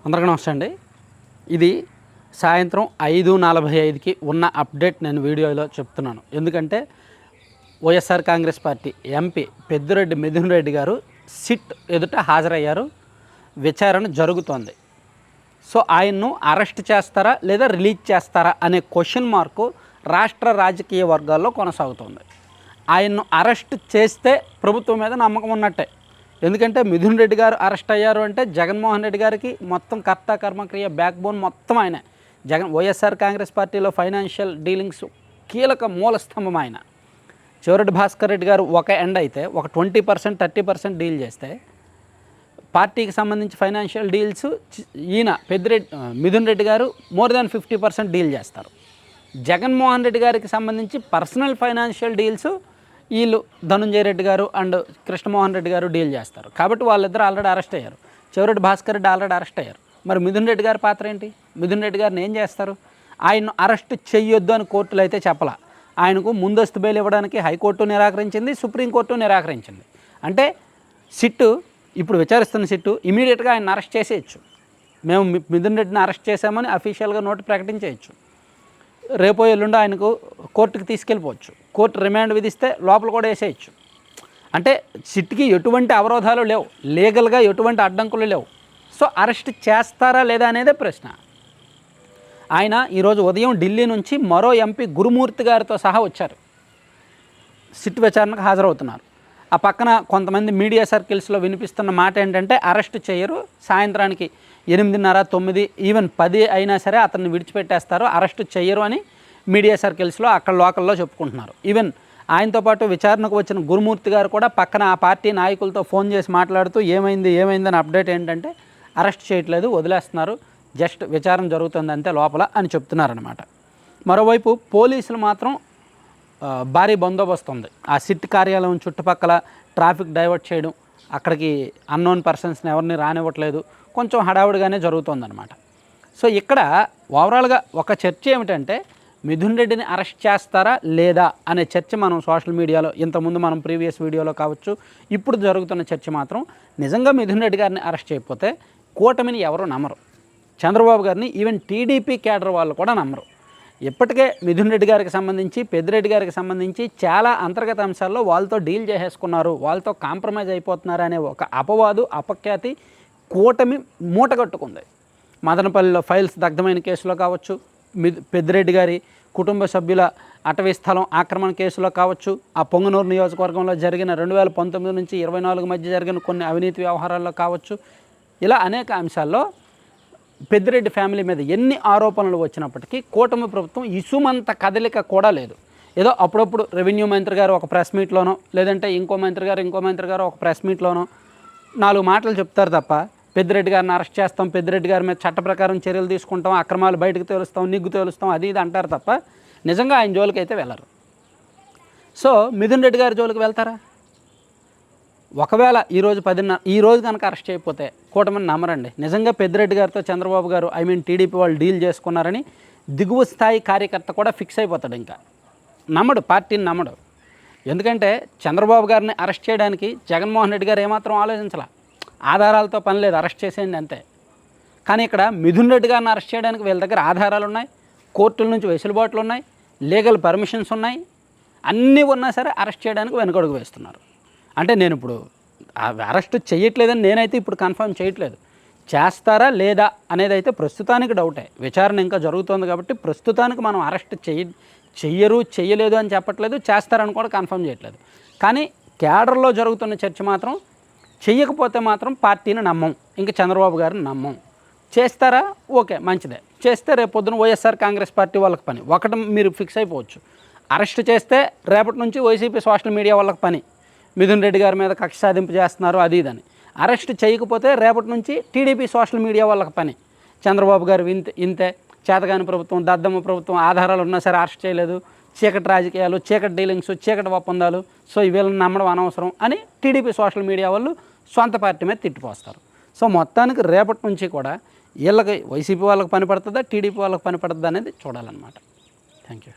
అందరికీ నమస్తే అండి. ఇది సాయంత్రం 5:45కి ఉన్న అప్డేట్ నేను వీడియోలో చెప్తున్నాను. ఎందుకంటే వైఎస్ఆర్ కాంగ్రెస్ పార్టీ ఎంపీ పెద్దిరెడ్డి మిథున్ రెడ్డి గారు సిట్ ఎదుట హాజరయ్యారు. విచారణ జరుగుతోంది. సో ఆయన్ను అరెస్ట్ చేస్తారా లేదా రిలీజ్ చేస్తారా అనే క్వశ్చన్ మార్కు రాష్ట్ర రాజకీయ వర్గాల్లో కొనసాగుతోంది. ఆయన్ను అరెస్ట్ చేస్తే ప్రభుత్వం మీద నమ్మకం ఉన్నట్టే. ఎందుకంటే మిథున్ రెడ్డి గారు అరెస్ట్ అయ్యారు అంటే జగన్మోహన్ రెడ్డి గారికి మొత్తం కర్త కర్మక్రియ బ్యాక్ బోన్ మొత్తం ఆయన. వైఎస్ఆర్ కాంగ్రెస్ పార్టీలో ఫైనాన్షియల్ డీలింగ్స్ కీలక మూల స్తంభం ఆయన. చివరెడ్డి భాస్కర్ రెడ్డి గారు ఒక ఎండ్ అయితే ఒక 20% 30% డీల్ చేస్తే పార్టీకి సంబంధించి ఫైనాన్షియల్ డీల్స్ ఈయన మిథున్ రెడ్డి గారు మోర్ దాన్ 50% డీల్ చేస్తారు. జగన్మోహన్ రెడ్డి గారికి సంబంధించి పర్సనల్ ఫైనాన్షియల్ డీల్స్ వీళ్ళు ధనుంజయ రెడ్డి గారు అండ్ కృష్ణమోహన్ రెడ్డి గారు డీల్ చేస్తారు. కాబట్టి వాళ్ళిద్దరు ఆల్రెడీ అరెస్ట్ అయ్యారు. చివరెడ్డి భాస్కర్ రెడ్డి ఆల్రెడీ అరెస్ట్ అయ్యారు. మరి మిథున్ రెడ్డి గారి పాత్ర ఏంటి? మిథున్ రెడ్డి గారిని ఏం చేస్తారు? ఆయన్ను అరెస్ట్ చెయ్యొద్దు అని కోర్టులు అయితే చెప్పలా. ఆయనకు ముందస్తు బెయిల్ ఇవ్వడానికి హైకోర్టు నిరాకరించింది, సుప్రీంకోర్టు నిరాకరించింది. అంటే సిట్టు ఇప్పుడు విచారిస్తున్న సిట్టు ఇమీడియట్గా ఆయన అరెస్ట్ చేసేయచ్చు. మేము మిథున్ రెడ్డిని అరెస్ట్ చేశామని అఫీషియల్గా నోటు ప్రకటించేయచ్చు. రేపో ఎల్లుండో ఆయనకు కోర్టుకు తీసుకెళ్ళిపోవచ్చు. కోర్టు రిమాండ్ విధిస్తే లోపల కూడా వేసేయచ్చు. అంటే సిట్కి ఎటువంటి అవరోధాలు లేవు, లీగల్గా ఎటువంటి అడ్డంకులు లేవు. సో అరెస్ట్ చేస్తారా లేదా అనేదే ప్రశ్న. ఆయన ఈరోజు ఉదయం ఢిల్లీ నుంచి మరో ఎంపీ గురుమూర్తి గారితో సహా వచ్చారు. సిట్ విచారణకు హాజరవుతున్నారు. ఆ పక్కన కొంతమంది మీడియా సర్కిల్స్లో వినిపిస్తున్న మాట ఏంటంటే అరెస్ట్ చేయరు, సాయంత్రానికి 8:30, 9, ఈవెన్ 10 అయినా సరే అతన్ని విడిచిపెట్టేస్తారు, అరెస్ట్ చేయరు అని మీడియా సర్కిల్స్లో అక్కడ లోకల్లో చెప్పుకుంటున్నారు. ఈవెన్ ఆయనతో పాటు విచారణకు వచ్చిన గురుమూర్తి గారు కూడా పక్కన ఆ పార్టీ నాయకులతో ఫోన్ చేసి మాట్లాడుతూ ఏమైందని అప్డేట్ ఏంటంటే అరెస్ట్ చేయట్లేదు, వదిలేస్తున్నారు, జస్ట్ విచారణ జరుగుతుంది అంతే లోపల అని చెప్తున్నారనమాట. మరోవైపు పోలీసులు మాత్రం భారీ బందోబస్తు ఉంది. ఆ సిట్ కార్యాలయం చుట్టుపక్కల ట్రాఫిక్ డైవర్ట్ చేయడం, అక్కడికి అన్నోన్ పర్సన్స్ని ఎవరిని రానివ్వట్లేదు, కొంచెం హడావుడిగానే జరుగుతుందన్నమాట. సో ఇక్కడ ఓవరాల్గా ఒక చర్చ ఏమిటంటే మిథున్ రెడ్డిని అరెస్ట్ చేస్తారా లేదా అనే చర్చ మనం సోషల్ మీడియాలో ఇంతకుముందు మనం ప్రీవియస్ వీడియోలో కావచ్చు ఇప్పుడు జరుగుతున్న చర్చ మాత్రం నిజంగా మిథున్ రెడ్డి గారిని అరెస్ట్ చేయకపోతే కూటమిని ఎవరు నమ్మరు. చంద్రబాబు గారిని ఈవెన్ టీడీపీ కేడర్ వాళ్ళు కూడా నమ్మరు. ఇప్పటికే మిథున్ రెడ్డి గారికి సంబంధించి పెద్దిరెడ్డి గారికి సంబంధించి చాలా అంతర్గత అంశాల్లో వాళ్ళతో డీల్ చేసేసుకున్నారు, వాళ్ళతో కాంప్రమైజ్ అయిపోతున్నారు అనే ఒక అపఖ్యాతి కూటమి మూటగట్టుకుంది. మదనపల్లిలో ఫైల్స్ దగ్ధమైన కేసులో కావచ్చు, పెద్దిరెడ్డి గారి కుటుంబ సభ్యుల అటవీ స్థలం ఆక్రమణ కేసులో కావచ్చు, ఆ పొంగనూరు నియోజకవర్గంలో జరిగిన 2019 నుంచి 2024 మధ్య జరిగిన కొన్ని అవినీతి వ్యవహారాల్లో కావచ్చు, ఇలా అనేక అంశాల్లో పెద్దిరెడ్డి ఫ్యామిలీ మీద ఎన్ని ఆరోపణలు వచ్చినప్పటికీ కూటమి ప్రభుత్వం ఇసుమంత కదలిక కూడా లేదు. ఏదో అప్పుడప్పుడు రెవెన్యూ మంత్రి గారు ఒక ప్రెస్ మీట్లోనో లేదంటే ఇంకో మంత్రి గారు ఒక ప్రెస్ మీట్లోనో 4 మాటలు చెప్తారు తప్ప పెద్దిరెడ్డి గారిని అరెస్ట్ చేస్తాం, పెద్దిరెడ్డి గారి మీద చట్ట ప్రకారం చర్యలు తీసుకుంటాం, అక్రమాలు బయటకు తేలుస్తాం, నిగ్గు తేలుస్తాం, అది ఇది అంటారు తప్ప నిజంగా ఆయన జోలికి అయితే వెళ్ళరు. సో మిథున్ రెడ్డి గారి జోలికి వెళ్తారా? ఒకవేళ ఈరోజు కనుక అరెస్ట్ చేయకపోతే కూటమిని నమ్మరండి. నిజంగా పెద్దిరెడ్డి గారితో చంద్రబాబు గారు టీడీపీ వాళ్ళు డీల్ చేసుకున్నారని దిగువ స్థాయి కార్యకర్త కూడా ఫిక్స్ అయిపోతాడు. ఇంకా నమ్మడు, పార్టీని నమ్మడు. ఎందుకంటే చంద్రబాబు గారిని అరెస్ట్ చేయడానికి జగన్మోహన్ రెడ్డి గారు ఏమాత్రం ఆలోచించాల. ఆధారాలతో పని లేదు, అరెస్ట్ చేసేయండి అంతే. కానీ ఇక్కడ మిథున్ రెడ్డి గారిని అరెస్ట్ చేయడానికి వీళ్ళ దగ్గర ఆధారాలు ఉన్నాయి, కోర్టుల నుంచి వెసులుబాట్లు ఉన్నాయి, లీగల్ పర్మిషన్స్ ఉన్నాయి, అన్నీ ఉన్నా సరే అరెస్ట్ చేయడానికి వెనుకడుగు వేస్తున్నారు. అంటే నేను ఇప్పుడు అరెస్ట్ చేయట్లేదని నేనైతే ఇప్పుడు కన్ఫర్మ్ చేయట్లేదు. చేస్తారా లేదా అనేది అయితే ప్రస్తుతానికి డౌటే. విచారణ ఇంకా జరుగుతుంది కాబట్టి ప్రస్తుతానికి మనం అరెస్ట్ చెయ్యలేదు అని చెప్పట్లేదు, చేస్తారని కూడా కన్ఫర్మ్ చేయట్లేదు. కానీ కేడర్లో జరుగుతున్న చర్చ మాత్రం చెయ్యకపోతే మాత్రం పార్టీని నమ్మం, ఇంకా చంద్రబాబు గారిని నమ్మం. చేస్తారా? ఓకే, మంచిదే. చేస్తే రేపు పొద్దున వైఎస్ఆర్ కాంగ్రెస్ పార్టీ వాళ్ళకి పని. ఒకటి మీరు ఫిక్స్ అయిపోవచ్చు, అరెస్ట్ చేస్తే రేపటి నుంచి వైసీపీ సోషల్ మీడియా వాళ్ళకి పని, మిథున్ రెడ్డి గారి మీద కక్ష సాధింపు చేస్తున్నారు అది ఇదని. అరెస్ట్ చేయకపోతే రేపటి నుంచి టీడీపీ సోషల్ మీడియా వాళ్ళకి పని. చంద్రబాబు గారు ఇంతే చేతగాని ప్రభుత్వం, దద్దమ్మ ప్రభుత్వం, ఆధారాలు ఉన్నా సరే అరెస్ట్ చేయలేదు, చీకటి రాజకీయాలు, చీకటి డీలింగ్స్, చీకటి ఒప్పందాలు, సో వీళ్ళని నమ్మడం అనవసరం అని టీడీపీ సోషల్ మీడియా వాళ్ళు సొంత పార్టీ మీద తిట్టిపోస్తారు. సో మొత్తానికి రేపటి నుంచి కూడా వీళ్ళకి వైసీపీ వాళ్ళకి పని పడుతుందా, టీడీపీ వాళ్ళకి పని పడుతుందా అనేది చూడాలన్నమాట. Thank you.